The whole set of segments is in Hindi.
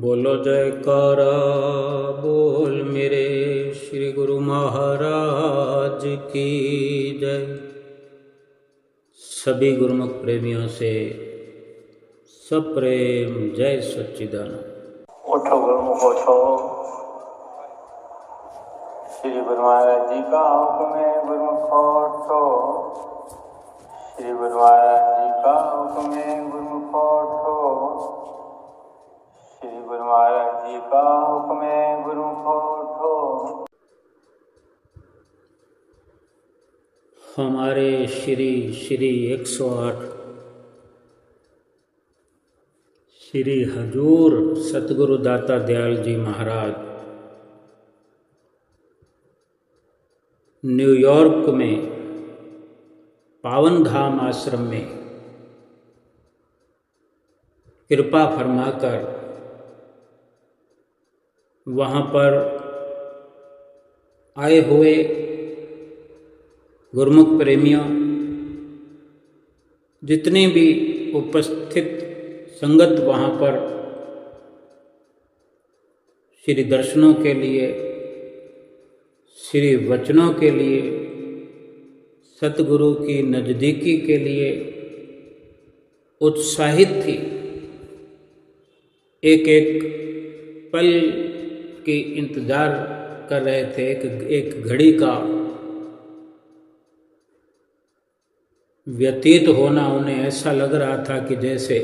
बोलो जयकारा बोल मेरे श्री गुरु महाराज की जय। सभी गुरुमुख प्रेमियों से सप्रेम जय सच्चिदानंद। उठो गुरुमुख उठो, श्री गुरु महाराज जी का हुक्म है गुरुमुख उठो। श्री गुरु महाराज जी का हुक्म है गुरुमुख उठो। श्री गुरु महाराज जी का हुक्म है गुरुमुख उठो। हमारे श्री 108 श्री हजूर सतगुरु दाता दयाल जी महाराज न्यूयॉर्क में पावन धाम आश्रम में कृपा फरमाकर वहाँ पर आए हुए गुरुमुख प्रेमियों, जितने भी उपस्थित संगत वहाँ पर श्री दर्शनों के लिए, श्री वचनों के लिए, सतगुरु की नज़दीकी के लिए उत्साहित थी। एक एक पल की इंतज़ार कर रहे थे, एक घड़ी का व्यतीत होना उन्हें ऐसा लग रहा था कि जैसे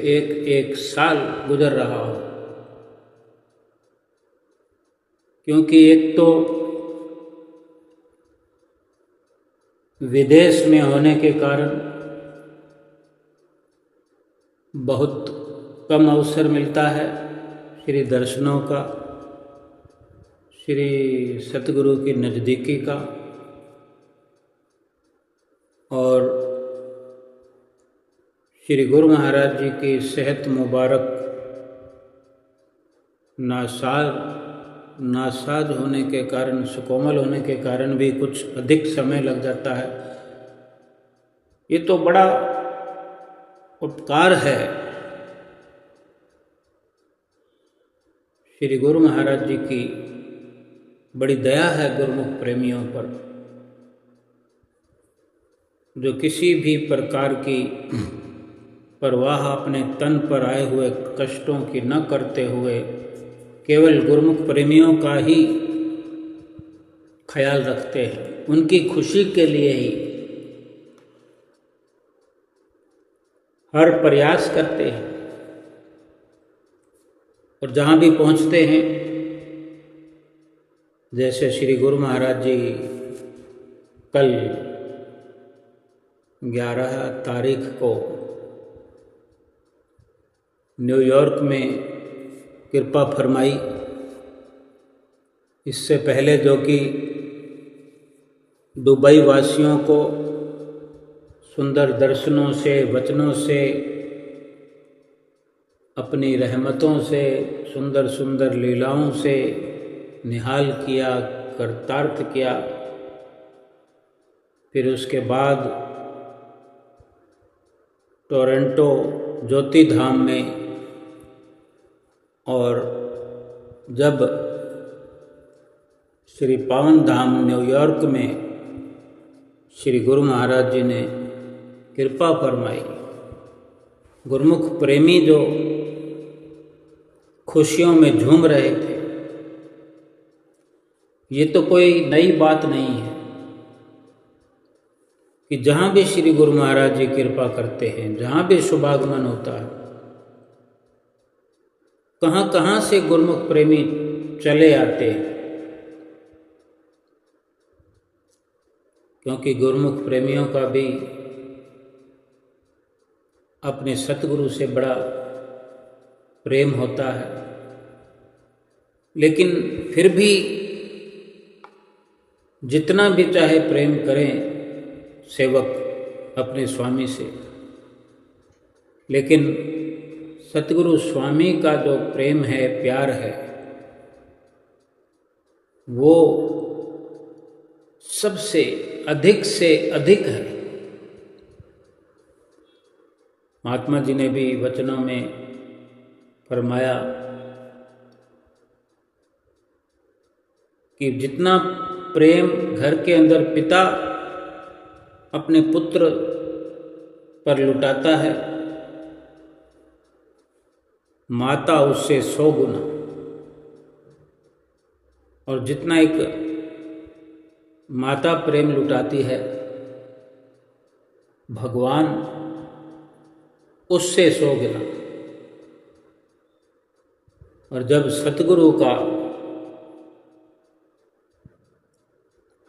एक साल गुजर रहा हो। क्योंकि एक तो विदेश में होने के कारण बहुत कम अवसर मिलता है श्री दर्शनों का, श्री सतगुरु की नज़दीकी का, और श्री गुरु महाराज जी की सेहत मुबारक नासाज होने के कारण, सुकोमल होने के कारण भी कुछ अधिक समय लग जाता है। ये तो बड़ा उपकार है श्री गुरु महाराज जी की, बड़ी दया है गुरुमुख प्रेमियों पर, जो किसी भी प्रकार की परवाह अपने तन पर आए हुए कष्टों की न करते हुए केवल गुरुमुख प्रेमियों का ही ख्याल रखते हैं, उनकी खुशी के लिए ही हर प्रयास करते हैं। और जहाँ भी पहुँचते हैं, जैसे श्री गुरु महाराज जी कल 11 तारीख को न्यूयॉर्क में कृपा फरमाई। इससे पहले जो कि दुबई वासियों को सुंदर दर्शनों से, वचनों से, अपनी रहमतों से, सुंदर सुंदर लीलाओं से निहाल किया, कर्तार्थ किया। फिर उसके बाद टोरंटो ज्योति धाम में, और जब श्री पावन धाम न्यूयॉर्क में श्री गुरु महाराज जी ने कृपा फरमाई, गुरुमुख प्रेमी जो खुशियों में झूम रहे थे। ये तो कोई नई बात नहीं है कि जहाँ भी श्री गुरु महाराज जी कृपा करते हैं, जहाँ भी शुभागमन होता है, कहाँ कहाँ से गुरुमुख प्रेमी चले आते हैं। क्योंकि गुरुमुख प्रेमियों का भी अपने सतगुरु से बड़ा प्रेम होता है, लेकिन फिर भी जितना भी चाहे प्रेम करें सेवक अपने स्वामी से, लेकिन सतगुरु स्वामी का जो प्रेम है, प्यार है, वो सबसे अधिक से अधिक है। महात्मा जी ने भी वचनों में फरमाया कि जितना प्रेम घर के अंदर पिता अपने पुत्र पर लुटाता है, माता उससे 100 गुना, और जितना एक माता प्रेम लुटाती है, भगवान उससे 100 गुना। और जब सतगुरु का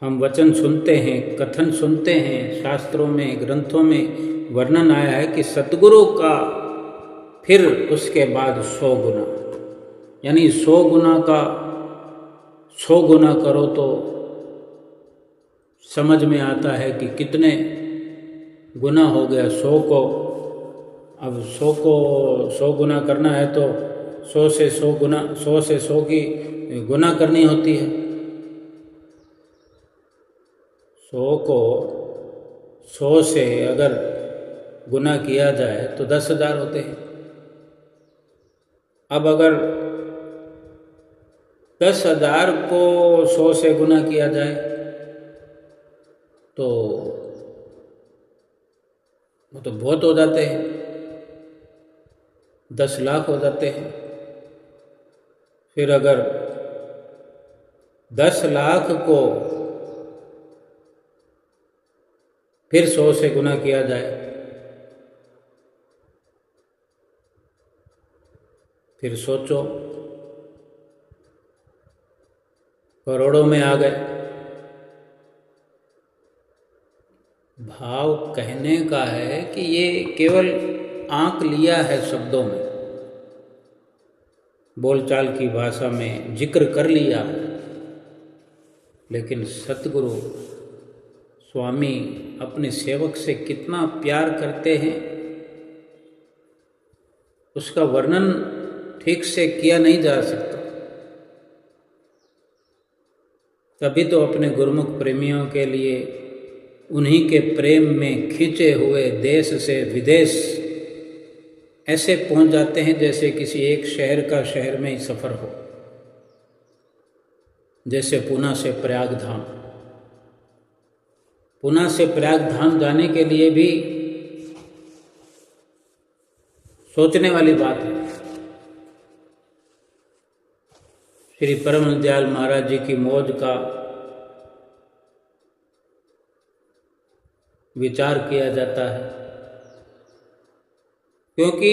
हम वचन सुनते हैं, कथन सुनते हैं, शास्त्रों में, ग्रंथों में वर्णन आया है कि सतगुरु का फिर उसके बाद 100 गुना, यानी 100 गुना का 100 गुना करो तो समझ में आता है कि कितने गुना हो गया 100 को। अब 100 को 100 गुना करना है तो 100 से 100 गुना, 100 से 100 की गुना करनी होती है। 100 को 100 से अगर गुना किया जाए तो 10,000 होते हैं। अब अगर 10,000 को 100 से गुना किया जाए तो वो तो बहुत हो जाते हैं, 10 लाख हो जाते हैं। फिर अगर 10 लाख को फिर 100 से गुना किया जाए, फिर सोचो करोड़ों में आ गए। भाव कहने का है कि ये केवल आंक लिया है शब्दों में, बोलचाल की भाषा में जिक्र कर लिया है, लेकिन सतगुरु स्वामी अपने सेवक से कितना प्यार करते हैं उसका वर्णन ठीक से किया नहीं जा सकता। तभी तो अपने गुरुमुख प्रेमियों के लिए उन्हीं के प्रेम में खींचे हुए देश से विदेश ऐसे पहुंच जाते हैं जैसे किसी एक शहर का शहर में ही सफ़र हो, जैसे पूना से प्रयाग धाम। पूना से प्रयाग धाम जाने के लिए भी सोचने वाली बात है। श्री परम दयाल महाराज जी की मौज का विचार किया जाता है, क्योंकि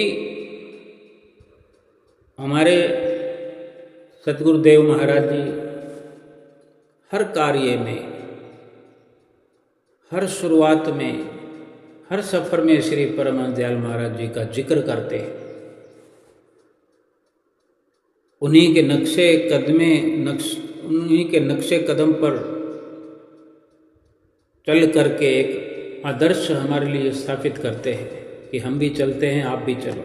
हमारे सतगुरुदेव महाराज जी हर कार्य में, हर शुरुआत में, हर सफ़र में श्री परम दयाल महाराज जी का जिक्र करते हैं। उन्हीं के नक्शे कदम पर चल करके एक आदर्श हमारे लिए स्थापित करते हैं कि हम भी चलते हैं, आप भी चलो।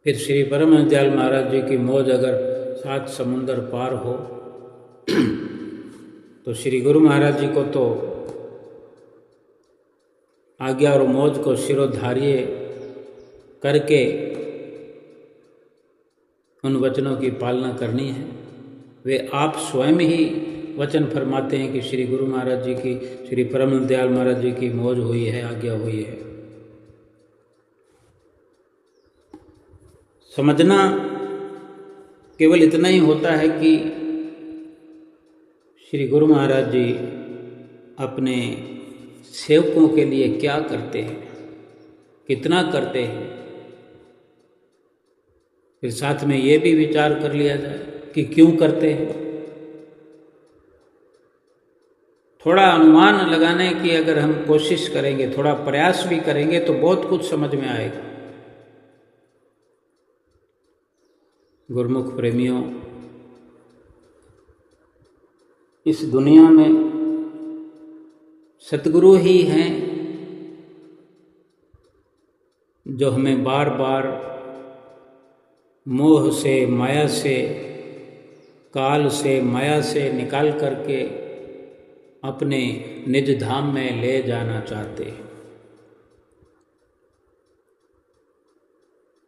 फिर श्री परम दयाल महाराज जी की मौज अगर 7 समुंदर पार हो तो श्री गुरु महाराज जी को तो आज्ञा और मौज को शिरोधार्य करके उन वचनों की पालना करनी है। वे आप स्वयं ही वचन फरमाते हैं कि श्री गुरु महाराज जी की, श्री परम दयाल महाराज जी की मौज हुई है, आज्ञा हुई है। समझना केवल इतना ही होता है कि श्री गुरु महाराज जी अपने सेवकों के लिए क्या करते हैं, कितना करते हैं। फिर साथ में ये भी विचार कर लिया जाए कि क्यों करते हैं। थोड़ा अनुमान लगाने की अगर हम कोशिश करेंगे, थोड़ा प्रयास भी करेंगे तो बहुत कुछ समझ में आएगा। गुरुमुख प्रेमियों, इस दुनिया में सतगुरु ही हैं जो हमें बार बार मोह से, माया से, काल से, माया से निकाल करके अपने निज धाम में ले जाना चाहते हैं,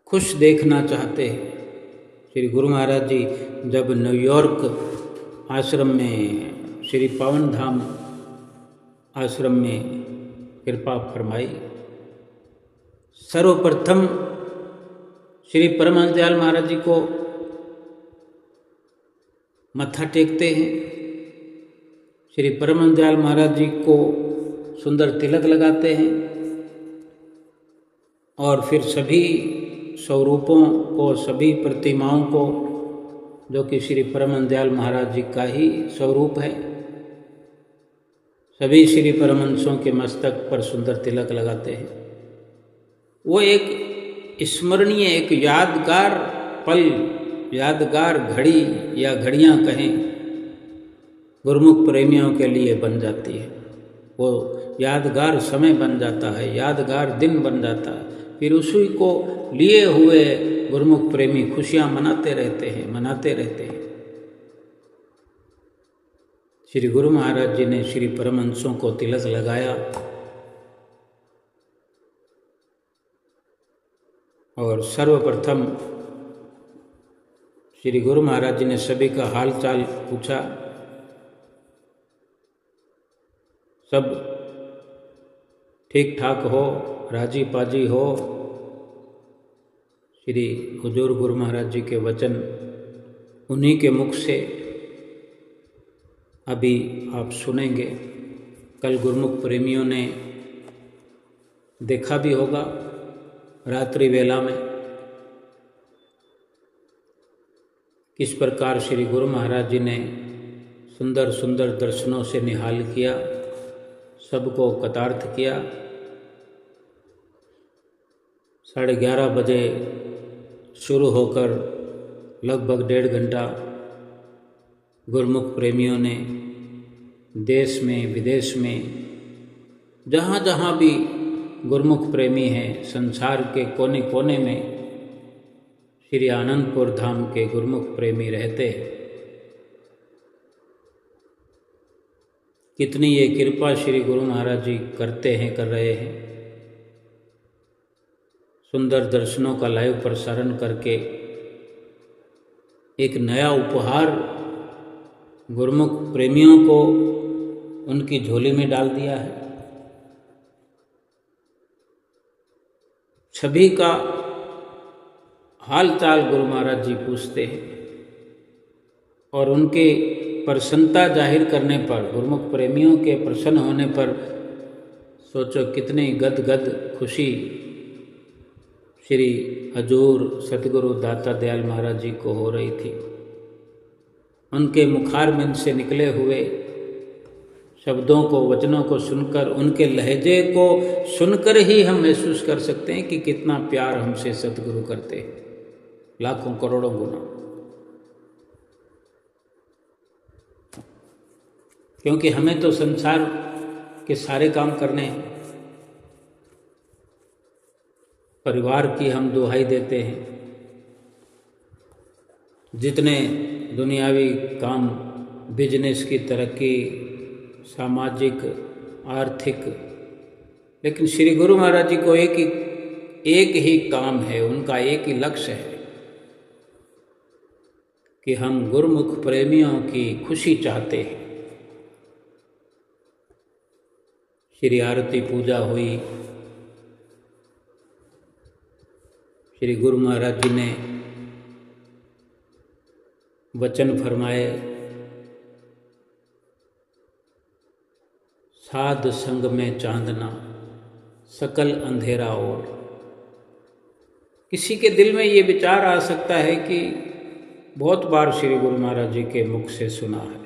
खुश देखना चाहते हैं, श्री गुरु महाराज जी जब न्यूयॉर्क आश्रम में श्री पावन धाम आश्रम में कृपा फरमाई, सर्वप्रथम श्री परमहंस दयाल महाराज जी को मत्था टेकते हैं। श्री परमहंस दयाल महाराज जी को सुंदर तिलक लगाते हैं और फिर सभी स्वरूपों को, सभी प्रतिमाओं को, जो कि श्री परमहंस दयाल महाराज जी का ही स्वरूप है, सभी श्री परमहंसों के मस्तक पर सुंदर तिलक लगाते हैं। वो एक स्मरणीय, एक यादगार पल, यादगार घड़ी या घड़ियां कहें, गुरुमुख प्रेमियों के लिए बन जाती है। वो यादगार समय बन जाता है, यादगार दिन बन जाता है। फिर उसी को लिए हुए गुरुमुख प्रेमी खुशियां मनाते रहते हैं। श्री गुरु महाराज जी ने श्री परमहंसों को तिलक लगाया और सर्वप्रथम श्री गुरु महाराज जी ने सभी का हाल चाल पूछा। सब ठीक ठाक हो, राजी पाजी हो। श्री हुजूर गुरु महाराज जी के वचन उन्हीं के मुख से अभी आप सुनेंगे। कल गुरुमुख प्रेमियों ने देखा भी होगा रात्रि वेला में किस प्रकार श्री गुरु महाराज जी ने सुंदर सुंदर दर्शनों से निहाल किया, सबको कृतार्थ किया। 11:30 बजे शुरू होकर लगभग 1.5 घंटा गुरुमुख प्रेमियों ने देश में विदेश में जहाँ जहाँ भी गुरुमुख प्रेमी हैं, संसार के कोने कोने में श्री आनंदपुर धाम के गुरुमुख प्रेमी रहते हैं। कितनी ये कृपा श्री गुरु महाराज जी करते हैं, कर रहे हैं। सुंदर दर्शनों का लाइव प्रसारण करके एक नया उपहार गुरुमुख प्रेमियों को उनकी झोली में डाल दिया है। सभी का हाल चाल गुरु महाराज जी पूछते हैं और उनके प्रसन्नता जाहिर करने पर, गुरुमुख प्रेमियों के प्रसन्न होने पर सोचो कितनी गदगद खुशी श्री हजूर सतगुरु दाता दयाल महाराज जी को हो रही थी। उनके मुखारबिंद से निकले हुए शब्दों को, वचनों को सुनकर, उनके लहजे को सुनकर ही हम महसूस कर सकते हैं कि कितना प्यार हमसे सतगुरु करते हैं, लाखों करोड़ों गुना। क्योंकि हमें तो संसार के सारे काम करने हैं। परिवार की हम दुहाई देते हैं, जितने दुनियावी काम, बिजनेस की तरक्की, सामाजिक, आर्थिक, लेकिन श्री गुरु महाराज जी को एक ही काम है, उनका एक ही लक्ष्य है कि हम गुरुमुख प्रेमियों की खुशी चाहते हैं। श्री आरती पूजा हुई, श्री गुरु महाराज जी ने वचन फरमाए, साध संग में चांदना सकल अंधेरा और। किसी के दिल में ये विचार आ सकता है कि बहुत बार श्री गुरु महाराज जी के मुख से सुना है,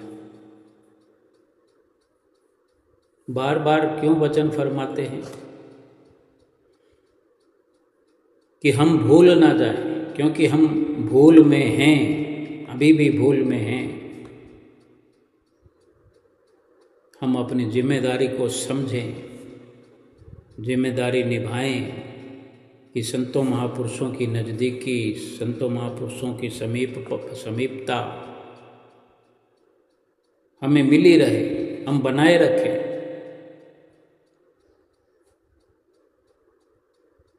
बार बार क्यों वचन फरमाते हैं कि हम भूल ना जाएं, क्योंकि हम भूल में हैं, अभी भी भूल में हैं। हम अपनी जिम्मेदारी को समझें, जिम्मेदारी निभाएं कि संतों महापुरुषों की नज़दीकी, संतों महापुरुषों की समीपता हमें मिली रहे, हम बनाए रखें।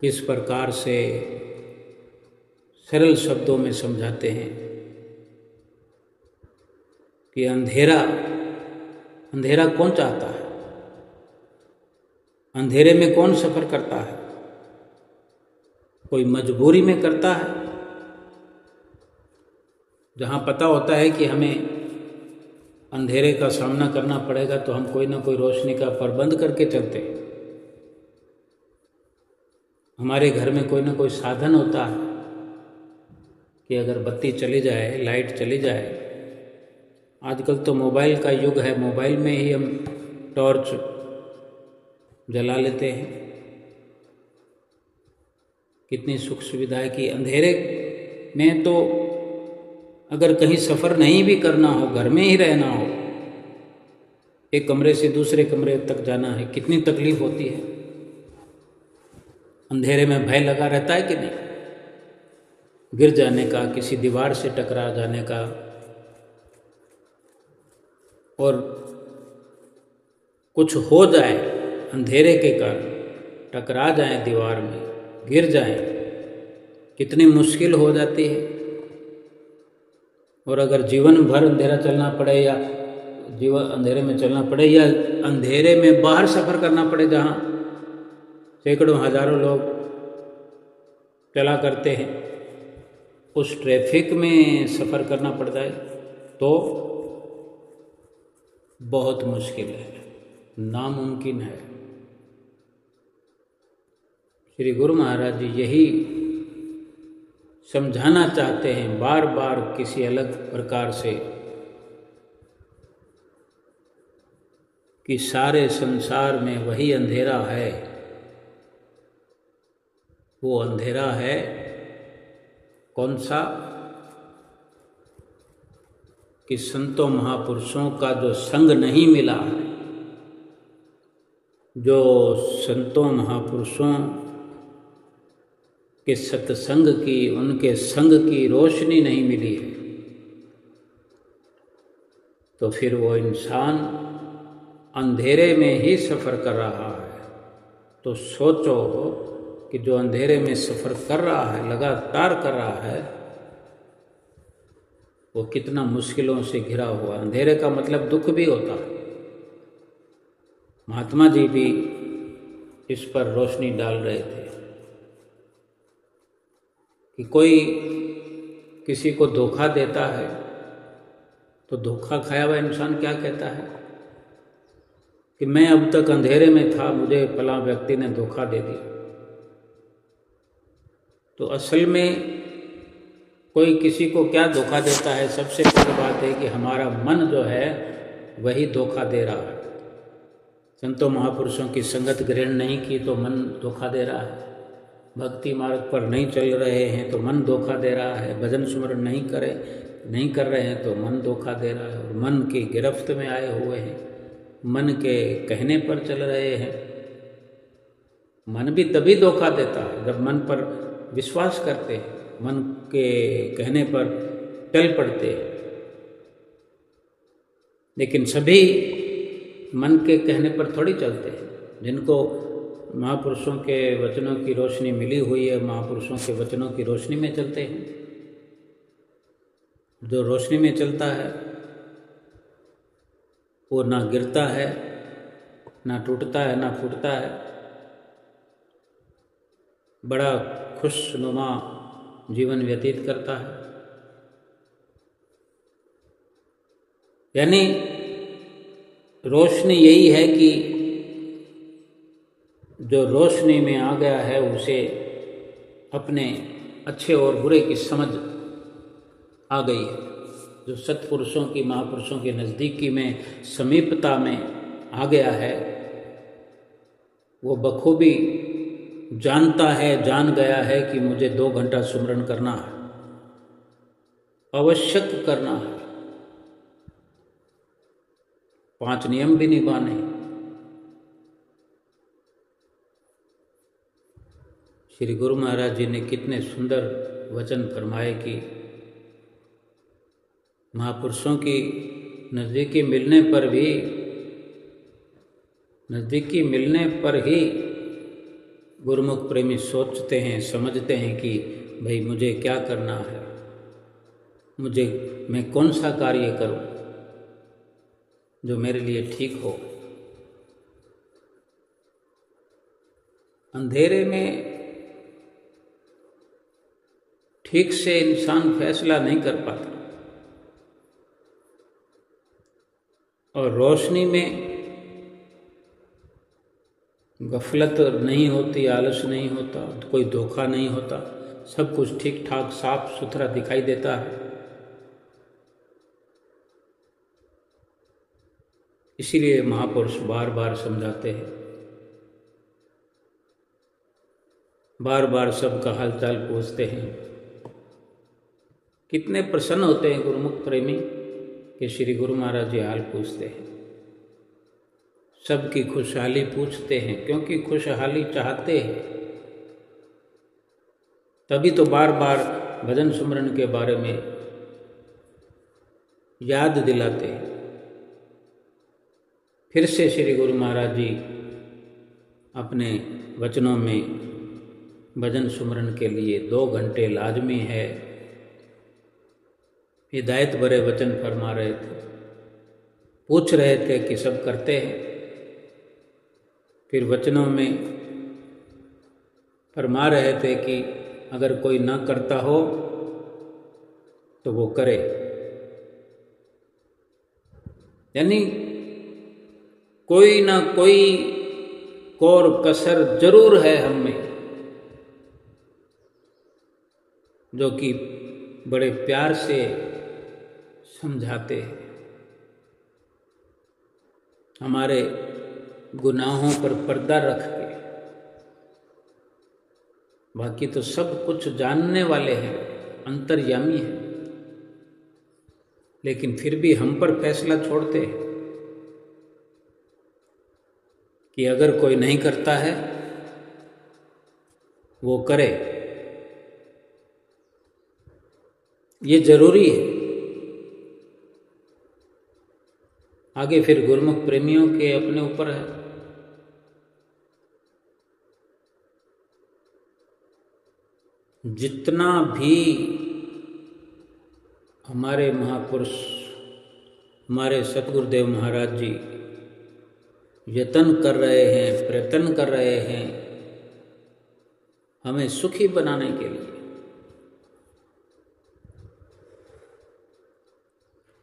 किस प्रकार से सरल शब्दों में समझाते हैं कि अंधेरा कौन चाहता है? अंधेरे में कौन सफ़र करता है? कोई मजबूरी में करता है, जहाँ पता होता है कि हमें अंधेरे का सामना करना पड़ेगा तो हम कोई ना कोई रोशनी का प्रबंध करके चलते हैं। हमारे घर में कोई ना कोई साधन होता है कि अगर बत्ती चली जाए, लाइट चली जाए, आजकल तो मोबाइल का युग है, मोबाइल में ही हम टॉर्च जला लेते हैं। कितनी सुख सुविधा है कि अंधेरे में तो अगर कहीं सफ़र नहीं भी करना हो, घर में ही रहना हो, एक कमरे से दूसरे कमरे तक जाना है, कितनी तकलीफ होती है। अंधेरे में भय लगा रहता है कि नहीं? गिर जाने का, किसी दीवार से टकरा जाने का, और कुछ हो जाए अंधेरे के कारण, टकरा जाए दीवार में, गिर जाए, कितनी मुश्किल हो जाती है। और अगर जीवन भर अंधेरा चलना पड़े, या जीवन अंधेरे में चलना पड़े, या अंधेरे में बाहर सफ़र करना पड़े जहाँ सैकड़ों हजारों लोग चला करते हैं, उस ट्रैफिक में सफ़र करना पड़ता है तो बहुत मुश्किल है, नामुमकिन है। श्री गुरु महाराज जी यही समझाना चाहते हैं बार बार किसी अलग प्रकार से कि सारे संसार में वही अंधेरा है। वो अंधेरा है कौन सा? कि संतों महापुरुषों का जो संग नहीं मिला है, जो संतों महापुरुषों के सत्संग की, उनके संग की रोशनी नहीं मिली है, तो फिर वो इंसान अंधेरे में ही सफ़र कर रहा है। तो सोचो कि जो अंधेरे में सफ़र कर रहा है, लगातार कर रहा है, वो कितना मुश्किलों से घिरा हुआ। अंधेरे का मतलब दुख भी होता है। महात्मा जी भी इस पर रोशनी डाल रहे थे कि कोई किसी को धोखा देता है तो धोखा खाया हुआ इंसान क्या कहता है कि मैं अब तक अंधेरे में था, मुझे फलां व्यक्ति ने धोखा दे दिया। तो असल में कोई किसी को क्या धोखा देता है? सबसे पहली बात है कि हमारा मन जो है वही धोखा दे रहा है। संतों महापुरुषों की संगत ग्रहण नहीं की तो मन धोखा दे रहा है। भक्ति मार्ग पर नहीं चल रहे हैं तो मन धोखा दे रहा है। भजन स्मरण नहीं कर रहे हैं तो मन धोखा दे रहा है। और मन की गिरफ्त में आए हुए हैं, मन के कहने पर चल रहे हैं। मन भी तभी धोखा देता है जब मन पर विश्वास करते हैं, मन के कहने पर टल पड़ते हैं। लेकिन सभी मन के कहने पर थोड़ी चलते हैं। जिनको महापुरुषों के वचनों की रोशनी मिली हुई है, महापुरुषों के वचनों की रोशनी में चलते हैं। जो रोशनी में चलता है वो ना गिरता है, ना टूटता है, ना फूटता है, बड़ा खुशनुमा जीवन व्यतीत करता है। यानी रोशनी यही है कि जो रोशनी में आ गया है उसे अपने अच्छे और बुरे की समझ आ गई है। जो सत्पुरुषों की, महापुरुषों की नज़दीकी में, समीपता में आ गया है, वो बखूबी जानता है, जान गया है कि मुझे 2 घंटा सुमरन करना है, आवश्यक करना है, 5 नियम भी निभाने। श्री गुरु महाराज जी ने कितने सुंदर वचन फरमाए कि महापुरुषों की नज़दीकी मिलने पर ही गुरुमुख प्रेमी सोचते हैं, समझते हैं कि भाई मुझे क्या करना है, मैं कौन सा कार्य करूं जो मेरे लिए ठीक हो। अंधेरे में ठीक से इंसान फैसला नहीं कर पाता और रोशनी में गफलत नहीं होती, आलस नहीं होता, कोई धोखा नहीं होता, सब कुछ ठीक ठाक साफ सुथरा दिखाई देता है। इसीलिए महापुरुष बार बार समझाते हैं, बार बार सबका हालचाल पूछते हैं। कितने प्रसन्न होते हैं गुरुमुख प्रेमी कि श्री गुरु महाराज जी हाल पूछते हैं, सबकी खुशहाली पूछते हैं, क्योंकि खुशहाली चाहते हैं। तभी तो बार बार भजन सुमरन के बारे में याद दिलाते हैं। फिर से श्री गुरु महाराज जी अपने वचनों में भजन सुमरन के लिए 2 घंटे लाजमी है, हिदायत भरे वचन फरमा रहे थे, पूछ रहे थे कि सब करते हैं। फिर वचनों में फरमा रहे थे कि अगर कोई ना करता हो तो वो करे। यानी कोई ना कोई कोर कसर जरूर है हम में, जो कि बड़े प्यार से समझाते हैं, हमारे गुनाहों पर पर्दा रख के। बाकी तो सब कुछ जानने वाले हैं, अंतर्यामी हैं, लेकिन फिर भी हम पर फैसला छोड़ते हैं कि अगर कोई नहीं करता है वो करे। ये जरूरी है। आगे फिर गुरुमुख प्रेमियों के अपने ऊपर है। जितना भी हमारे महापुरुष, हमारे सतगुरुदेव महाराज जी यत्न कर रहे हैं, प्रयत्न कर रहे हैं हमें सुखी बनाने के लिए,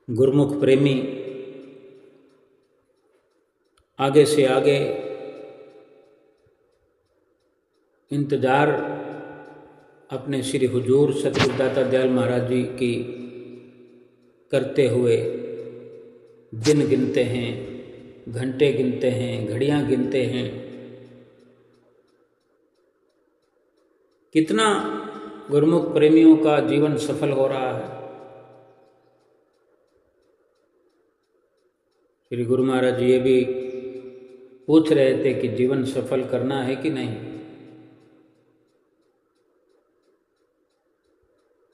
गुरुमुख प्रेमी आगे से आगे इंतजार अपने श्री हुजूर सतगुरुदाता दयाल महाराज जी की करते हुए दिन गिनते हैं, घंटे गिनते हैं, घड़ियां गिनते हैं। कितना गुरुमुख प्रेमियों का जीवन सफल हो रहा है। श्री गुरु महाराज जी ये भी पूछ रहे थे कि जीवन सफल करना है कि नहीं।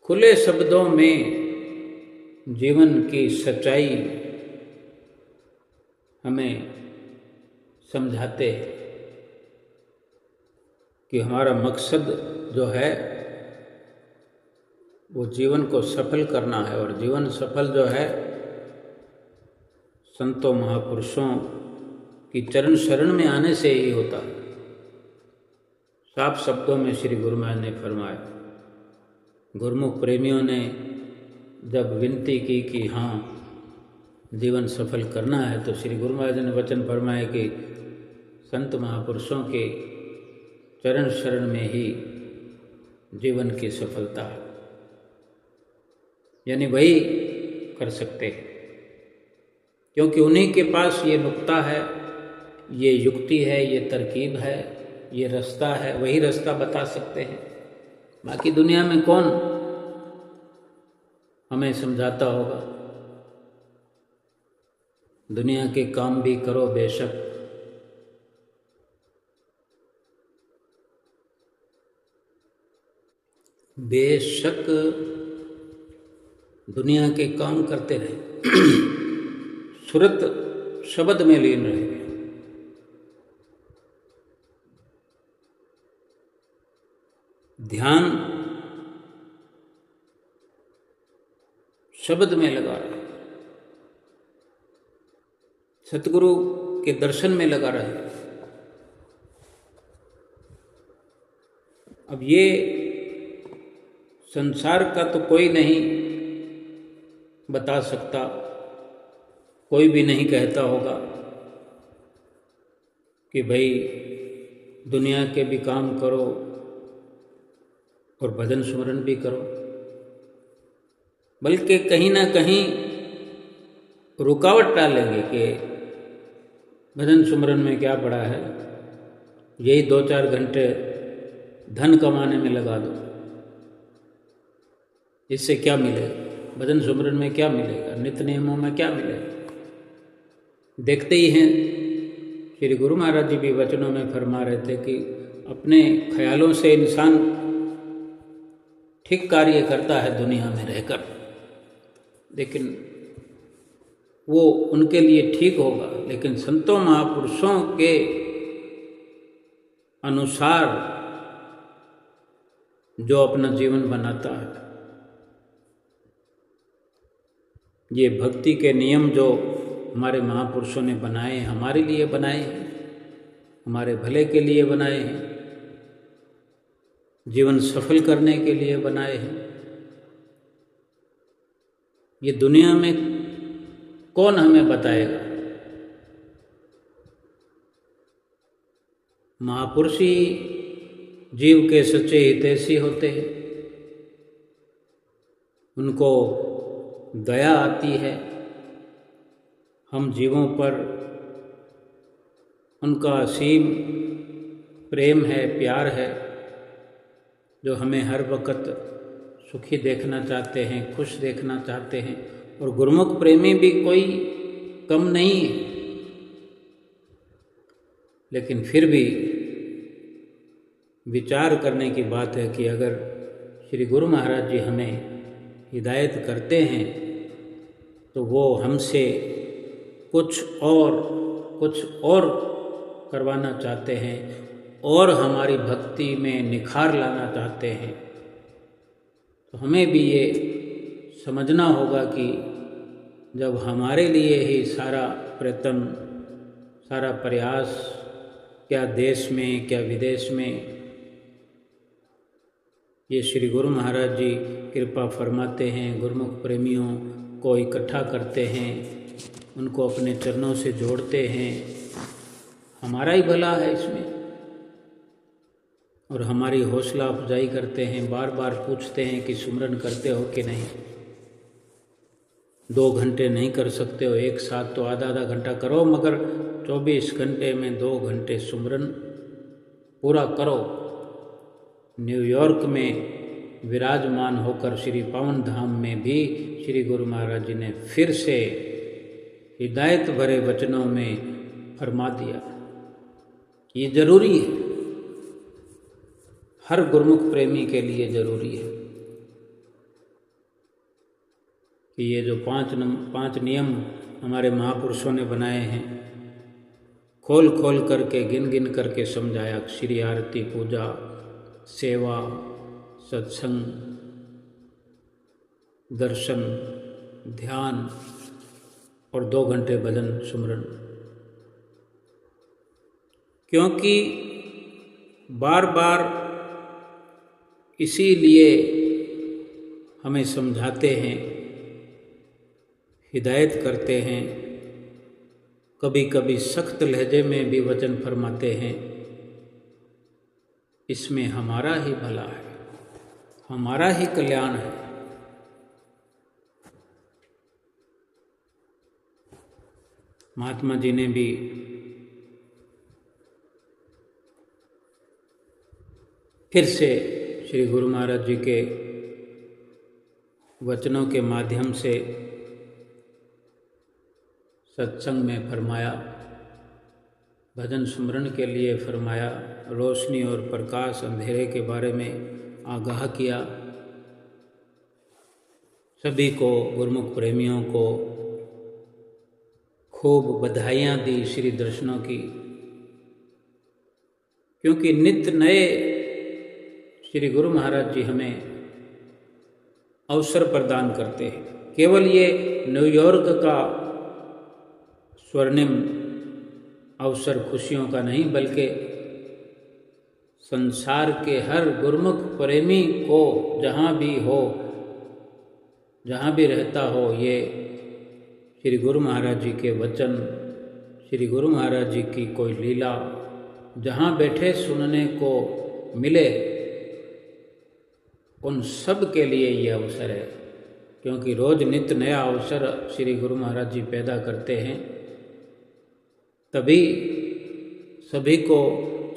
खुले शब्दों में जीवन की सच्चाई हमें समझाते हैं कि हमारा मकसद जो है वो जीवन को सफल करना है, और जीवन सफल जो है संतों महापुरुषों की चरण शरण में आने से ही होता है। साफ शब्दों में श्री गुरु महाराज ने फरमाया। गुरुमुख प्रेमियों ने जब विनती की कि हाँ जीवन सफल करना है, तो श्री गुरु महाराज ने वचन फरमाए कि संत महापुरुषों के चरण शरण में ही जीवन की सफलता है, यानी वही कर सकते हैं, क्योंकि उन्हीं के पास ये नुक्ता है, ये युक्ति है, ये तरकीब है, ये रास्ता है, वही रास्ता बता सकते हैं। बाकी दुनिया में कौन हमें समझाता होगा। दुनिया के काम भी करो बेशक, बेशक दुनिया के काम करते रहे, सुरत शब्द में लीन रहे। ध्यान शब्द में लगा रहे, सतगुरु के दर्शन में लगा रहे। अब ये संसार का तो कोई नहीं बता सकता, कोई भी नहीं कहता होगा कि भाई दुनिया के भी काम करो और भजन स्मरण भी करो, बल्कि कहीं ना कहीं रुकावट डालेंगे कि भजन स्मरण में क्या पड़ा है, यही 2-4 घंटे धन कमाने में लगा दो, इससे क्या मिलेगा, भजन स्मरण में क्या मिलेगा, नित्य नियमों में क्या मिलेगा। देखते ही हैं, श्री गुरु महाराज जी भी वचनों में फरमा रहे थे कि अपने ख्यालों से इंसान ठीक कार्य करता है दुनिया में रहकर, लेकिन वो उनके लिए ठीक होगा, लेकिन संतों महापुरुषों के अनुसार जो अपना जीवन बनाता है, ये भक्ति के नियम जो हमारे महापुरुषों ने बनाए, हमारे लिए बनाए हैं, हमारे भले के लिए बनाए हैं, जीवन सफल करने के लिए बनाए हैं। ये दुनिया में कौन हमें बताएगा? महापुरुष ही जीव के सच्चे हितैषी होते हैं, उनको दया आती है, हम जीवों पर उनका असीम प्रेम है, प्यार है, जो हमें हर वक्त सुखी देखना चाहते हैं, खुश देखना चाहते हैं। और गुरुमुख प्रेमी भी कोई कम नहीं है, लेकिन फिर भी विचार करने की बात है कि अगर श्री गुरु महाराज जी हमें हिदायत करते हैं तो वो हमसे कुछ और करवाना चाहते हैं और हमारी भक्ति में निखार लाना चाहते हैं। तो हमें भी ये समझना होगा कि जब हमारे लिए ही सारा प्रयत्न, सारा प्रयास, क्या देश में क्या विदेश में, ये श्री गुरु महाराज जी कृपा फरमाते हैं, गुरुमुख प्रेमियों को इकट्ठा करते हैं, उनको अपने चरणों से जोड़ते हैं, हमारा ही भला है इसमें। और हमारी हौसला अफजाई करते हैं, बार बार पूछते हैं कि सुमरन करते हो कि नहीं। 2 घंटे नहीं कर सकते हो, एक साथ तो आधा घंटा करो, मगर 24 घंटे में 2 घंटे सुमरन पूरा करो। न्यूयॉर्क में विराजमान होकर श्री पावन धाम में भी श्री गुरु महाराज जी ने फिर से हिदायत भरे वचनों में फरमा दिया। ये जरूरी है, हर गुरुमुख प्रेमी के लिए जरूरी है कि ये जो 5 नियम हमारे महापुरुषों ने बनाए हैं, खोल खोल करके गिन गिन करके समझाया। श्री आरती, पूजा, सेवा, सत्संग, दर्शन, ध्यान और 2 घंटे भजन सुमरन। क्योंकि बार बार इसीलिए हमें समझाते हैं, हिदायत करते हैं, कभी कभी सख्त लहजे में भी वचन फरमाते हैं। इसमें हमारा ही भला है, हमारा ही कल्याण है। महात्मा जी ने भी फिर से श्री गुरु महाराज जी के वचनों के माध्यम से सत्संग में फरमाया, भजन सुमरन के लिए फरमाया, रोशनी और प्रकाश अंधेरे के बारे में आगाह किया। सभी को, गुरुमुख प्रेमियों को खूब बधाइयाँ दी श्री दर्शनों की, क्योंकि नित्य नए श्री गुरु महाराज जी हमें अवसर प्रदान करते हैं। केवल ये न्यूयॉर्क का स्वर्णिम अवसर खुशियों का नहीं, बल्कि संसार के हर गुरुमुख प्रेमी को जहाँ भी हो, जहाँ भी रहता हो, ये श्री गुरु महाराज जी के वचन, श्री गुरु महाराज जी की कोई लीला जहाँ बैठे सुनने को मिले, उन सब के लिए ये अवसर है। क्योंकि रोज नित्य नया अवसर श्री गुरु महाराज जी पैदा करते हैं, तभी सभी को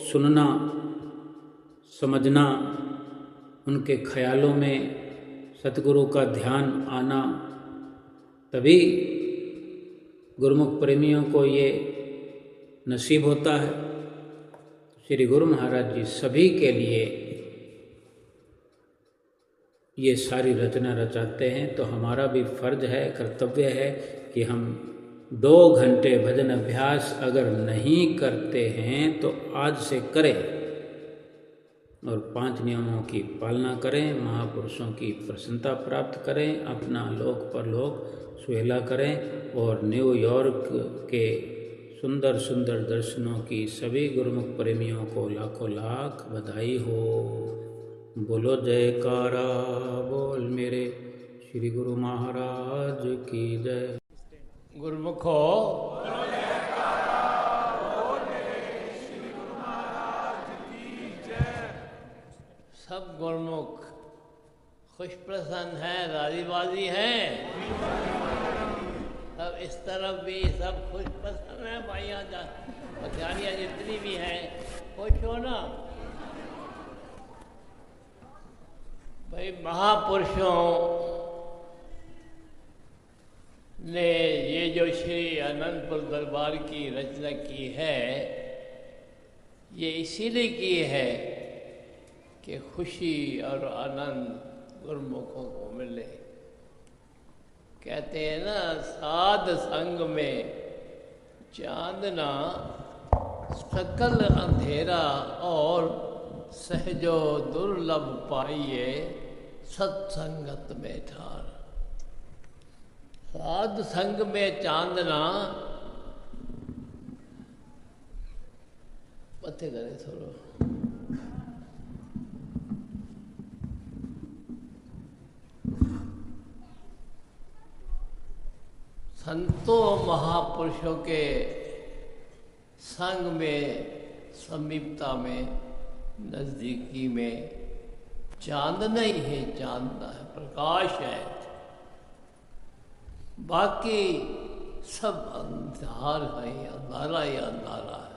सुनना, समझना, उनके ख्यालों में सतगुरु का ध्यान आना, तभी गुरुमुख प्रेमियों को ये नसीब होता है। श्री गुरु महाराज जी सभी के लिए ये सारी रचना रचाते हैं, तो हमारा भी फर्ज है, कर्तव्य है कि हम 2 घंटे भजन अभ्यास अगर नहीं करते हैं तो आज से करें और 5 नियमों की पालना करें, महापुरुषों की प्रसन्नता प्राप्त करें, अपना लोक परलोक सुहेला करें और न्यूयॉर्क के सुंदर सुंदर दर्शनों की सभी गुरुमुख प्रेमियों को लाखों लाख बधाई हो। बोलो जयकारा बोल मेरे श्री गुरु महाराज की जय। गुरुमुखो सब गुरुमुख खुश प्रसन्न हैं, राजीबाजी हैं, सब इस तरफ भी सब खुश प्रसन्न हैं। भाइयाँ बचानियाँ जितनी भी हैं खुश हो ना। भाई महापुरुषों ने ये जो श्री अनंतपुर दरबार की रचना की है, ये इसीलिए की है कि खुशी और आनंद गुरुमुखों को मिले। कहते हैं ना, साध संग में चांदना, सकल अंधेरा और सहजो दुर्लभ पाइए सत्संगत में ठार। साध संग में चांदना, पते करे थोड़ो, संतों महापुरुषों के संग में, समीपता में, नजदीकी में चांदना ही है, चांदना है, प्रकाश है। बाकी सब अंधार है, अंधारा ही अंधारा है।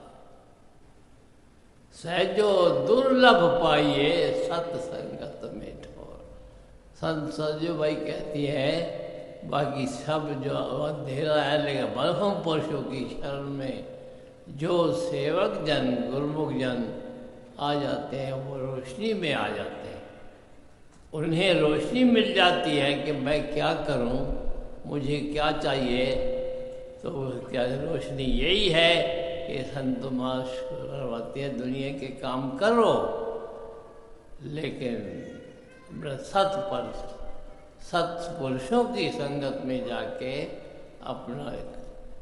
सहजो दुर्लभ पाइए सत्संगत में ठोर। संत सरजू भाई कहती है, बाकी सब जो अंधेरा है, लेकिन ब्रह्म पुरुषों की शरण में जो सेवक जन, गुरुमुख जन आ जाते हैं, वो रोशनी में आ जाते हैं। उन्हें रोशनी मिल जाती है कि मैं क्या करूं, मुझे क्या चाहिए। तो क्या रोशनी यही है कि संत करवाते हैं, दुनिया के काम करो, लेकिन सत्पुरुषों की संगत में जाके अपना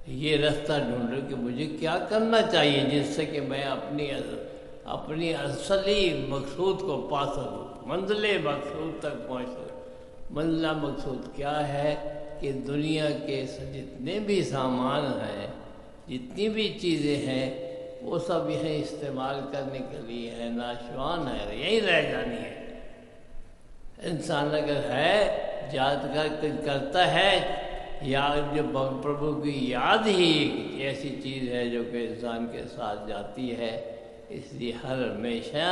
ये रास्ता ढूंढो कि मुझे क्या करना चाहिए, जिससे कि मैं अपनी असली मकसूद को पा सकूँ, मंजिले मकसूद तक पहुँच सकूँ। मंजिला मकसूद क्या है कि दुनिया के जितने भी सामान हैं, जितनी भी चीज़ें हैं, वो सब यह इस्तेमाल करने के लिए है, नाशवान है, यही रह जानी है। इंसान अगर है, याद करता है, याद जो प्रभु की याद ही ऐसी चीज़ है जो कि इंसान के साथ जाती है। इसलिए हर हमेशा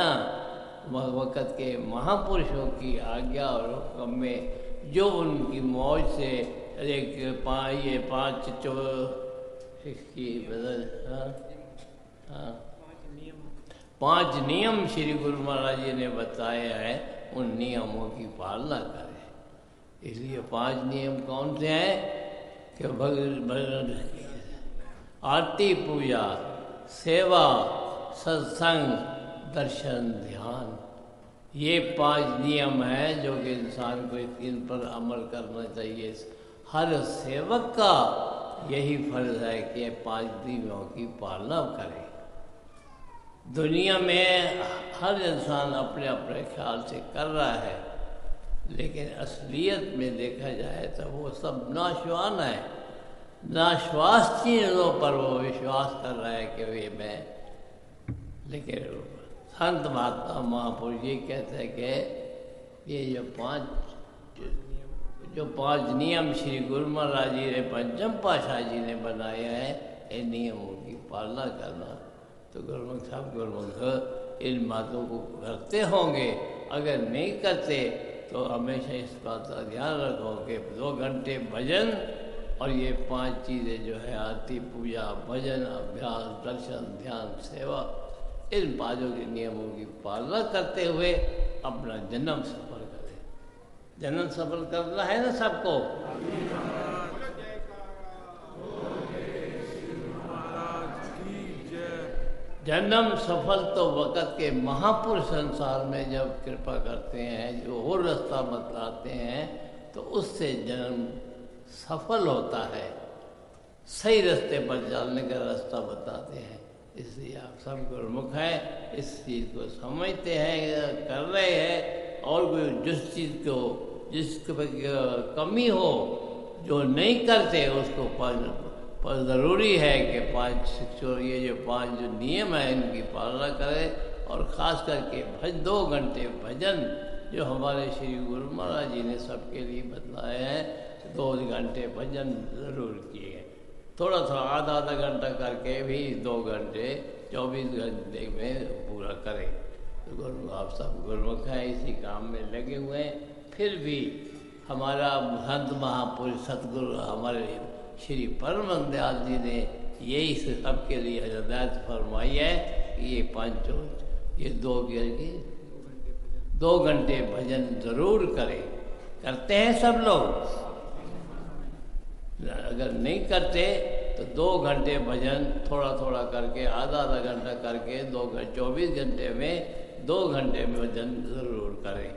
वक़्त के महापुरुषों की आज्ञा और हुक्म में जो उनकी मौज से एक पाँच पांच नियम श्री गुरु महाराज जी ने बताए हैं, उन नियमों की पालना करें। इसलिए 5 नियम कौन से हैं कि आरती, पूजा, सेवा, सत्संग, दर्शन, ध्यान, ये 5 नियम हैं जो कि इंसान को इन पर अमल करना चाहिए। हर सेवक का यही फर्ज है कि ये 5 नियमों की पालना करे। दुनिया में हर इंसान अपने अपने ख्याल से कर रहा है, लेकिन असलियत में देखा जाए तो वो सब नाशवान है। नाश्वास चीज़ों पर वो विश्वास कर रहा है कि वे मैं, लेकिन संत महात्मा महापुरुष ये कहते हैं कि ये जो पांच नियम श्री गुरु महाराज जी ने पंचम पातशाह जी ने बनाए हैं, इन नियमों की पालना करना। तो गुरुमुख साहब गुरुमुख इन बातों को करते होंगे। अगर नहीं करते तो हमेशा इस बात का ध्यान रखो कि 2 घंटे भजन और ये 5 चीज़ें जो है आरती, पूजा, भजन, अभ्यास, दर्शन, ध्यान, सेवा, इन 5 के नियमों की पालना करते हुए अपना जन्म सफल करें। जन्म सफल करना है ना सबको। जन्म सफल तो वक़्त के महापुरुष संसार में जब कृपा करते हैं, जो और रास्ता बतलाते हैं, तो उससे जन्म सफल होता है, सही रास्ते पर चलने का रास्ता बताते हैं। इसलिए आप सब गुरुमुख हैं, इस चीज़ को समझते हैं, कर रहे हैं। और कोई जिस चीज़ को जिसके कमी हो, जो नहीं करते, उसको पर ज़रूरी है कि 5 ये जो 5 जो नियम है इनकी पालना करें। और ख़ास करके 2 घंटे भजन जो हमारे श्री गुरु महाराज जी ने सबके लिए बतलाए हैं, 2 घंटे भजन ज़रूर किए। थोड़ा आधा घंटा करके भी 2 घंटे 24 घंटे में पूरा करें। तो गुरु आप सब गुरुमुख हैं, इसी काम में लगे हुए हैं। फिर भी हमारा संत महापुरुष सतगुरु हमारे श्री परम दयाल जी ने यही सबके लिए हिदायत फरमाई है कि ये 5 ये 2 घंटे भजन जरूर करें। करते हैं सब लोग? अगर नहीं करते तो 2 घंटे भजन थोड़ा करके आधा घंटा करके 24 घंटे में 2 घंटे में भजन ज़रूर करें।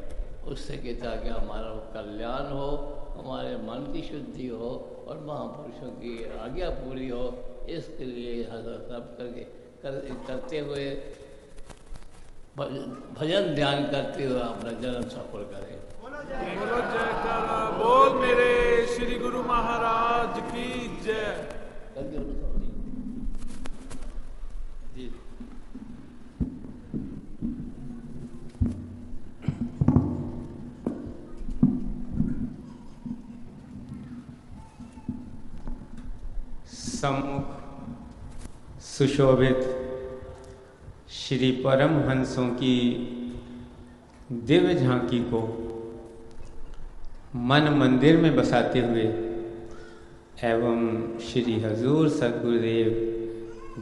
उससे कि ताकि हमारा कल्याण हो, हमारे मन की शुद्धि हो और महापुरुषों की आज्ञा पूरी हो। इसके लिए सब करते हुए भजन ध्यान करते हुए अपना जन्म सफल करें। बोलो जयकारा बोल मेरे श्री गुरु महाराज की जय। जी सम्मुख सुशोभित श्री परमहंसों की दिव्य झांकी को मन मंदिर में बसाते हुए एवं श्री हजूर सद्गुरुदेव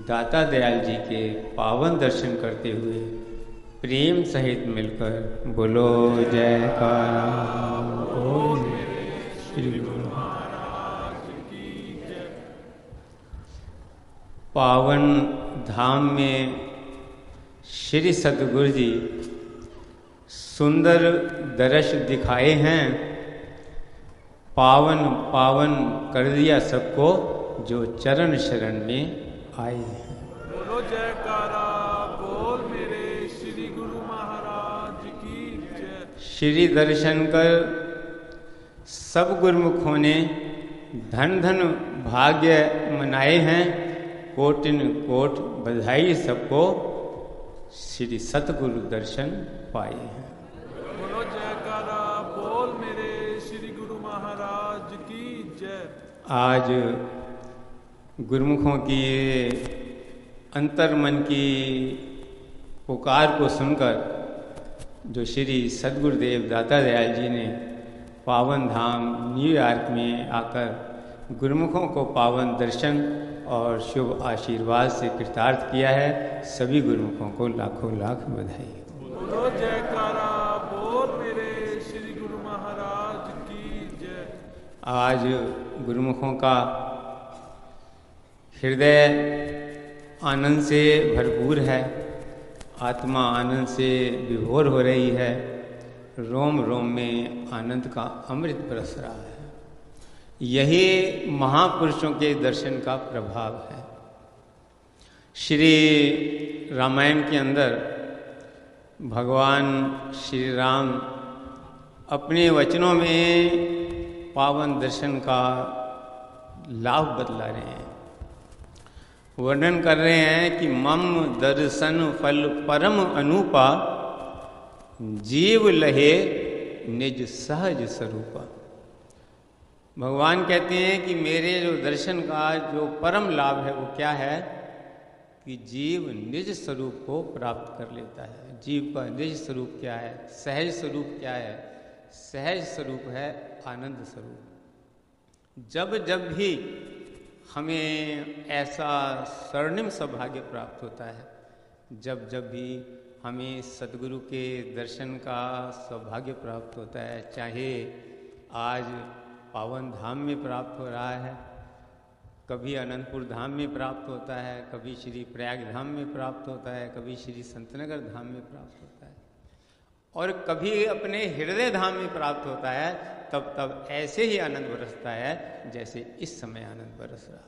दाता दयाल जी के पावन दर्शन करते हुए प्रेम सहित मिलकर बोलो जयकारा बोल श्री गुरु पावन धाम में श्री सतगुरु जी सुंदर दृश्य दिखाए हैं। पावन पावन कर दिया सबको जो चरण शरण में आए हैं। बोलो जयकारा बोल मेरे श्री गुरु महाराज की जय। श्री दर्शन कर सब गुरुमुखों ने धन धन भाग्य मनाए हैं। कोटिन कोट बधाई सबको श्री सतगुरु दर्शन पाए हैं। बोलो जयकारा बोल मेरे श्री गुरु महाराज की जय। आज गुरुमुखों की अंतर मन की पुकार को सुनकर जो श्री सद्गुरुदेव दाता दयाल जी ने पावन धाम न्यूयॉर्क में आकर गुरुमुखों को पावन दर्शन और शुभ आशीर्वाद से कृतार्थ किया है, सभी गुरुमुखों को लाखों लाख बधाई। बोलो जयकारा बोल मेरे श्री गुरु महाराज की जय। आज गुरुमुखों का हृदय आनंद से भरपूर है। आत्मा आनंद से विभोर हो रही है, रोम रोम में आनंद का अमृत बरस रहा है। यही महापुरुषों के दर्शन का प्रभाव है। श्री रामायण के अंदर भगवान श्री राम अपने वचनों में पावन दर्शन का लाभ बतला रहे हैं, वर्णन कर रहे हैं कि मम दर्शन फल परम अनुपा, जीव लहे निज सहज स्वरूपा। भगवान कहते हैं कि मेरे जो दर्शन का जो परम लाभ है वो क्या है कि जीव निज स्वरूप को प्राप्त कर लेता है। जीव का निज स्वरूप क्या है, सहज स्वरूप क्या है? सहज स्वरूप है आनंद स्वरूप। जब जब भी हमें ऐसा स्वर्णिम सौभाग्य प्राप्त होता है, जब जब भी हमें सद्गुरु के दर्शन का सौभाग्य प्राप्त होता है, चाहे आज पावन धाम में प्राप्त हो रहा है, कभी अनंतपुर धाम में प्राप्त होता है, कभी श्री प्रयाग धाम में प्राप्त होता है, कभी श्री संतनगर धाम में प्राप्त होता है, और कभी अपने हृदय धाम में प्राप्त होता है, तब तब ऐसे ही आनंद बरसता है जैसे इस समय आनंद बरस रहा है।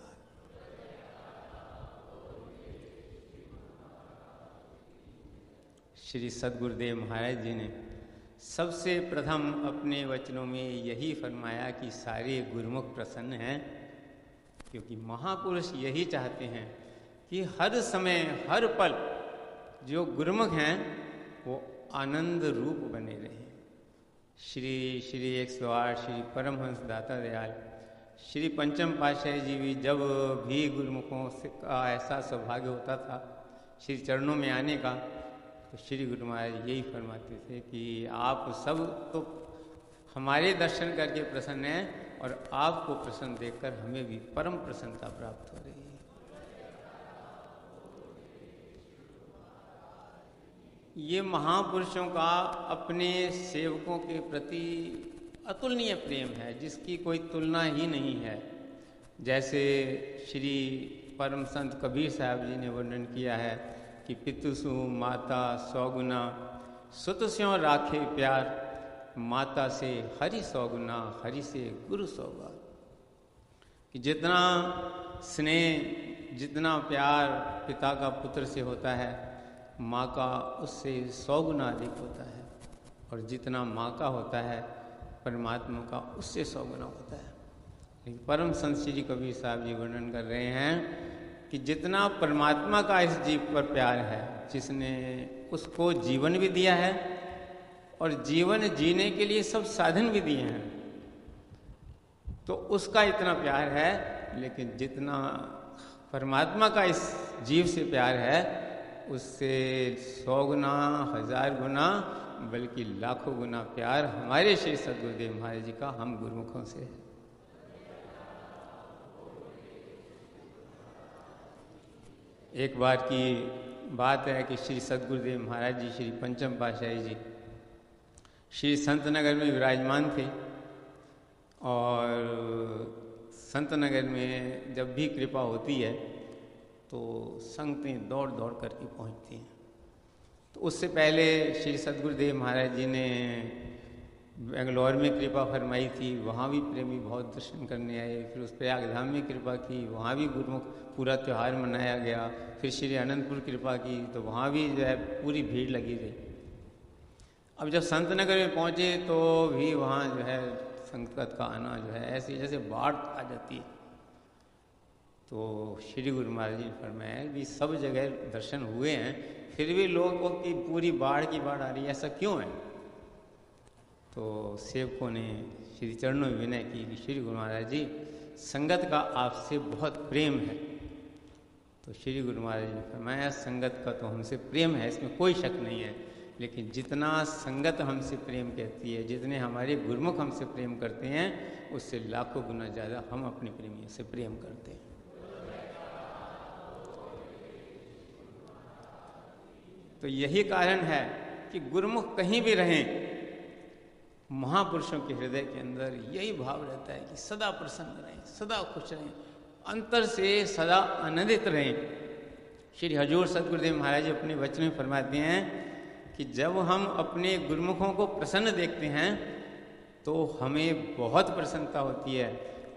श्री सद्गुरुदेव महाराज जी ने सबसे प्रथम अपने वचनों में यही फरमाया कि सारे गुरुमुख प्रसन्न हैं, क्योंकि महापुरुष यही चाहते हैं कि हर समय हर पल जो गुरुमुख हैं वो आनंद रूप बने रहें। श्री 108 श्री परमहंस दाता दयाल श्री पंचम पातशाही जी भी जब भी गुरुमुखों से का ऐसा सौभाग्य होता था श्री चरणों में आने का, तो श्री गुरु महाराज यही फरमाते थे कि आप सब तो हमारे दर्शन करके प्रसन्न हैं और आपको प्रसन्न देखकर हमें भी परम प्रसन्नता प्राप्त हो रही है। ये महापुरुषों का अपने सेवकों के प्रति अतुलनीय प्रेम है, जिसकी कोई तुलना ही नहीं है। जैसे श्री परम संत कबीर साहब जी ने वर्णन किया है कि पितुसु माता सौगुना, सुत स्यों राखे प्यार, माता से हरि सौगुना, हरि से गुरु सौगात। कि जितना स्नेह जितना प्यार पिता का पुत्र से होता है, माँ का उससे 100 गुना अधिक होता है, और जितना माँ का होता है परमात्मा का उससे 100 गुना होता है। लेकिन परम संत श्री कबीर साहब जी वर्णन कर रहे हैं कि जितना परमात्मा का इस जीव पर प्यार है, जिसने उसको जीवन भी दिया है और जीवन जीने के लिए सब साधन भी दिए हैं, तो उसका इतना प्यार है। लेकिन जितना परमात्मा का इस जीव से प्यार है, उससे 100 गुना 1000 गुना बल्कि लाखों गुना प्यार हमारे श्री सद्गुरुदेव महाराज जी का हम गुरुमुखों से है। एक बार की बात है कि श्री सद्गुरुदेव महाराज जी श्री पंचम पातशाही जी श्री संतनगर में विराजमान थे, और संतनगर में जब भी कृपा होती है तो संगतें दौड़ दौड़ करके पहुंचती हैं। तो उससे पहले श्री सद्गुरुदेव महाराज जी ने बेंगलोर में कृपा फरमाई थी, वहाँ भी प्रेमी बहुत दर्शन करने आए। फिर उस प्रयागधाम में कृपा की, वहाँ भी गुरुमुख पूरा त्यौहार मनाया गया। फिर श्री अनंतपुर कृपा की, तो वहाँ भी जो है पूरी भीड़ लगी रही। अब जब संतनगर में पहुँचे तो भी वहाँ जो है संगत का आना जो है ऐसे जैसे बाढ़ आ जाती है। तो श्री गुरु महाराज जी ने फरमाया भी सब जगह दर्शन हुए हैं, फिर भी लोगों की पूरी बाढ़ की बाढ़ आ रही है, ऐसा क्यों है? तो सेवकों ने श्री चरणों में विनय की कि श्री गुरु महाराज जी, संगत का आपसे बहुत प्रेम है। तो श्री गुरु महाराज ने फरमाया संगत का तो हमसे प्रेम है, इसमें कोई शक नहीं है, लेकिन जितना संगत हमसे प्रेम कहती है, जितने हमारे गुरुमुख हमसे प्रेम करते हैं, उससे लाखों गुना ज़्यादा हम अपने प्रेमियों से प्रेम करते हैं। तो यही कारण है कि गुरुमुख कहीं भी रहें, महापुरुषों के हृदय के अंदर यही भाव रहता है कि सदा प्रसन्न रहें, सदा खुश रहें, अंतर से सदा आनंदित रहें। श्री हजूर सतगुरुदेव महाराज जी अपने वचन में फरमाते हैं कि जब हम अपने गुरुमुखों को प्रसन्न देखते हैं तो हमें बहुत प्रसन्नता होती है,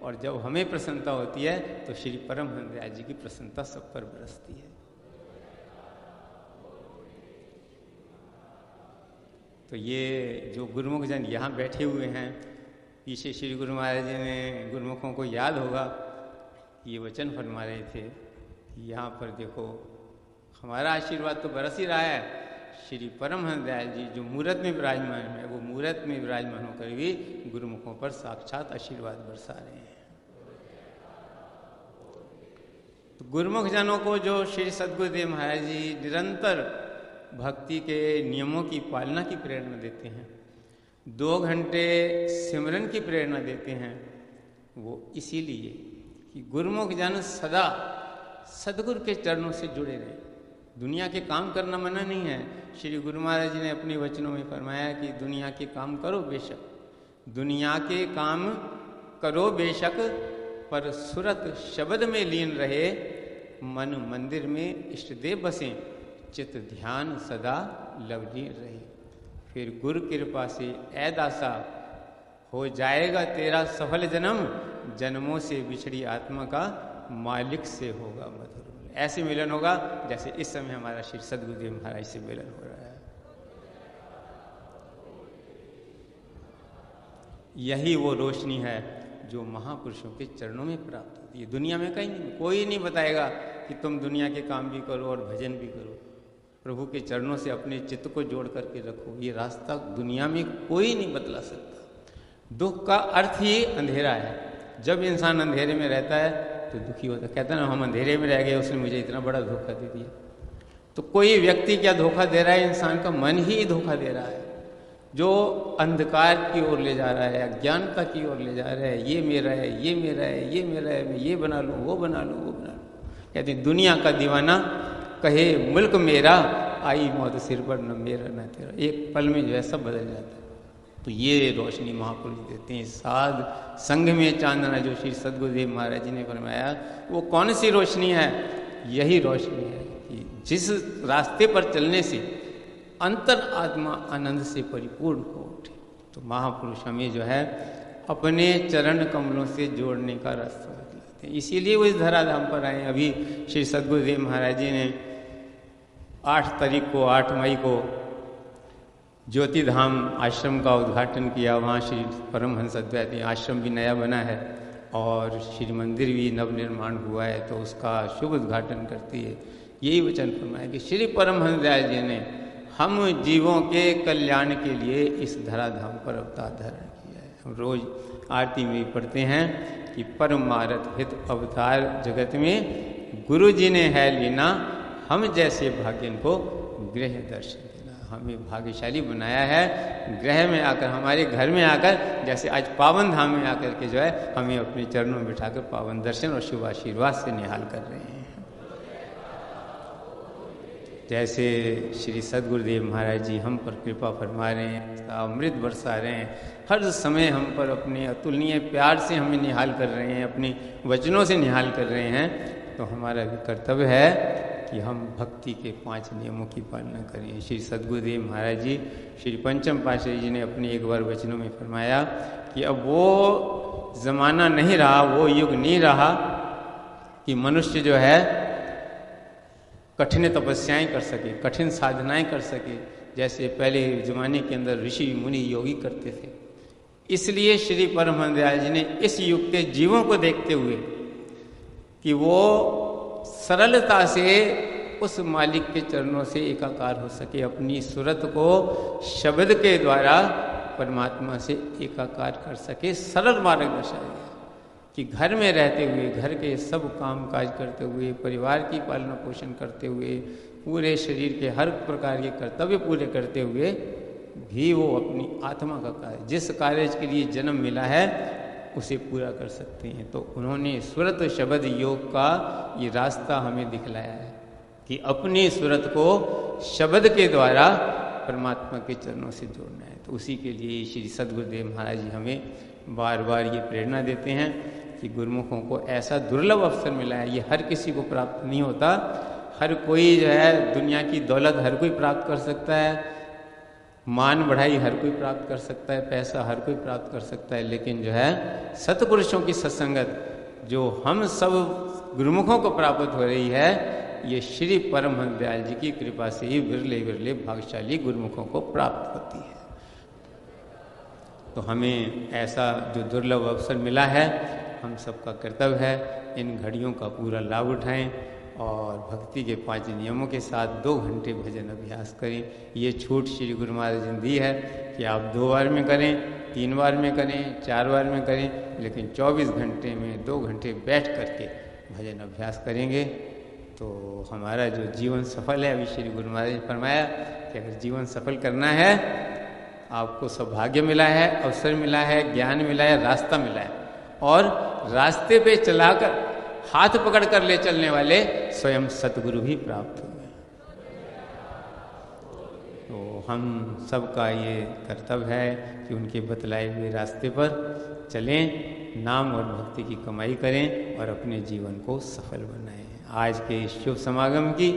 और जब हमें प्रसन्नता होती है तो श्री परमहंस दयाल जी की प्रसन्नता सब पर बरसती है। तो ये जो गुरुमुख जन यहाँ बैठे हुए हैं, पीछे श्री गुरु महाराज जी ने गुरुमुखों को याद होगा ये वचन फरमा रहे थे, यहाँ पर देखो हमारा आशीर्वाद तो बरस ही रहा है, श्री परमहंस दयाल जी जो मूरत में विराजमान है वो मूरत में विराजमान होकर भी गुरुमुखों पर साक्षात आशीर्वाद बरसा रहे हैं। तो गुरुमुख जनों को जो श्री सद्गुरुदेव महाराज जी निरंतर भक्ति के नियमों की पालना की प्रेरणा देते हैं, 2 घंटे सिमरन की प्रेरणा देते हैं, वो इसीलिए कि गुरुमुख जन सदा सदगुरु के चरणों से जुड़े रहे। दुनिया के काम करना मना नहीं है। श्री गुरु महाराज जी ने अपने वचनों में फरमाया कि दुनिया के काम करो बेशक, दुनिया के काम करो बेशक, पर सुरत शब्द में लीन रहे, मन मंदिर में इष्ट देव बसें, चित्त ध्यान सदा लवलीन रहे। फिर गुरु कृपा से ऐ दासा हो जाएगा तेरा सफल जन्म, जन्मों से बिछड़ी आत्मा का मालिक से होगा मधुर। ऐसे मिलन होगा जैसे इस समय हमारा श्री सद्गुरुदेव महाराज से मिलन हो रहा है। यही वो रोशनी है जो महापुरुषों के चरणों में प्राप्त होती है। दुनिया में कहीं नहीं, कोई नहीं बताएगा कि तुम दुनिया के काम भी करो और भजन भी करो। प्रभु के चरणों से अपने चित्त को जोड़ करके रखो, ये रास्ता दुनिया में कोई नहीं बतला सकता। दुख का अर्थ ही अंधेरा है। जब इंसान अंधेरे में रहता है तो दुखी होता है। कहता है ना, हम अंधेरे में रह गए, उसने मुझे इतना बड़ा धोखा दे दिया। तो कोई व्यक्ति क्या धोखा दे रहा है? इंसान का मन ही धोखा दे रहा है, जो अंधकार की ओर ले जा रहा है, अज्ञानता की ओर ले जा रहा है। ये मेरा है, ये मेरा है, ये मेरा है, मैं ये बना लूँ, वो बना लूँ, वो बना लूँ। कहते दुनिया का दीवाना कहे मुल्क मेरा, आई मौत सिर पर न मेरा न तेरा। एक पल में जो है सब बदल जाता है। तो ये रोशनी महापुरुष देते हैं। साध संग में चांदना, जो श्री सद्गुरुदेव महाराज जी ने फरमाया, वो कौन सी रोशनी है? यही रोशनी है कि जिस रास्ते पर चलने से अंतर आत्मा आनंद से परिपूर्ण हो उठे। तो महापुरुष हमें जो है अपने चरण कमलों से जोड़ने का रास्ता बतलाते हैं। इसीलिए वो इस धराधाम पर आए। अभी श्री सद्गुरुदेव महाराज जी ने 8 मई को ज्योति धाम आश्रम का उद्घाटन किया। वहाँ श्री परमहंस अद्वैत आश्रम भी नया बना है और श्री मंदिर भी नवनिर्माण हुआ है, तो उसका शुभ उद्घाटन करती है। यही वचन फरमाया कि श्री परमहंस दयाल जी ने हम जीवों के कल्याण के लिए इस धराधाम पर अवतार धारण किया है। हम रोज आरती में पढ़ते हैं कि परमार्थ हित अवतार जगत में गुरु जी ने है लीना, हम जैसे भाग्यन को गृह दर्शन देना। हमें भाग्यशाली बनाया है गृह में आकर, हमारे घर में आकर, जैसे आज पावन धाम में आकर के जो है हमें अपने चरणों में बिठाकर पावन दर्शन और शुभ आशीर्वाद से निहाल कर रहे हैं। जैसे श्री सद्गुरुदेव महाराज जी हम पर कृपा फरमा रहे हैं, अमृत बरसा रहे हैं, हर समय हम पर अपने अतुलनीय प्यार से हमें निहाल कर रहे हैं, अपने वचनों से निहाल कर रहे हैं। तो हमारा भी कर्तव्य है कि हम भक्ति के 5 नियमों की पालना करें। श्री सद्गुरुदेव महाराज जी, श्री पंचम पातशाही जी ने अपने एक बार वचनों में फरमाया कि अब वो ज़माना नहीं रहा, वो युग नहीं रहा कि मनुष्य जो है कठिन तपस्याएं कर सके, कठिन साधनाएं कर सके, जैसे पहले ज़माने के अंदर ऋषि मुनि योगी करते थे। इसलिए श्री परमहंस दयाल जी ने इस युग के जीवों को देखते हुए कि वो सरलता से उस मालिक के चरणों से एकाकार हो सके, अपनी सूरत को शब्द के द्वारा परमात्मा से एकाकार कर सके, सरल मार्ग दर्शाया कि घर में रहते हुए, घर के सब काम काज करते हुए, परिवार की पालना पोषण करते हुए, पूरे शरीर के हर प्रकार के कर्तव्य पूरे करते हुए भी वो अपनी आत्मा का कार्य, जिस कार्य के लिए जन्म मिला है उसे पूरा कर सकते हैं। तो उन्होंने सूरत शब्द योग का ये रास्ता हमें दिखलाया है कि अपनी सूरत को शब्द के द्वारा परमात्मा के चरणों से जोड़ना है। तो उसी के लिए श्री सद्गुरुदेव महाराज जी हमें बार बार ये प्रेरणा देते हैं कि गुरुमुखों को ऐसा दुर्लभ अवसर मिला है, ये हर किसी को प्राप्त नहीं होता। हर कोई जो है दुनिया की दौलत हर कोई प्राप्त कर सकता है, मान बढ़ाई हर कोई प्राप्त कर सकता है, पैसा हर कोई प्राप्त कर सकता है, लेकिन जो है सतपुरुषों की सत्संगत जो हम सब गुरुमुखों को प्राप्त हो रही है, ये श्री परमहंस दयाल जी की कृपा से ही विरले विरले भाग्यशाली गुरुमुखों को प्राप्त होती है। तो हमें ऐसा जो दुर्लभ अवसर मिला है, हम सबका कर्तव्य है इन घड़ियों का पूरा लाभ उठाएं और भक्ति के 5 नियमों के साथ 2 घंटे भजन अभ्यास करें। ये छूट श्री गुरु महाराज ने दी है कि आप 2 बार में करें, 3 बार में करें, 4 बार में करें, लेकिन 24 घंटे में 2 घंटे बैठ करके भजन अभ्यास करेंगे तो हमारा जो जीवन सफल है। अभी श्री गुरु महाराज ने फरमाया कि अगर जीवन सफल करना है, आपको सौभाग्य मिला है, अवसर मिला है, ज्ञान मिला है, रास्ता मिला है, और रास्ते पे चलाकर हाथ पकड़ कर ले चलने वाले स्वयं सतगुरु भी प्राप्त हुए। तो हम सबका ये कर्तव्य है कि उनके बतलाए हुए रास्ते पर चलें, नाम और भक्ति की कमाई करें और अपने जीवन को सफल बनाएं। आज के शुभ समागम की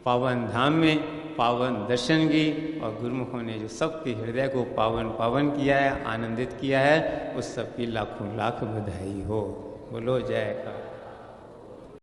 पावन धाम में पावन दर्शन की और गुरुमुखों ने जो सबके हृदय को पावन पावन किया है, आनंदित किया है, उस सबकी लाखों लाख बधाई हो। बोलो जय का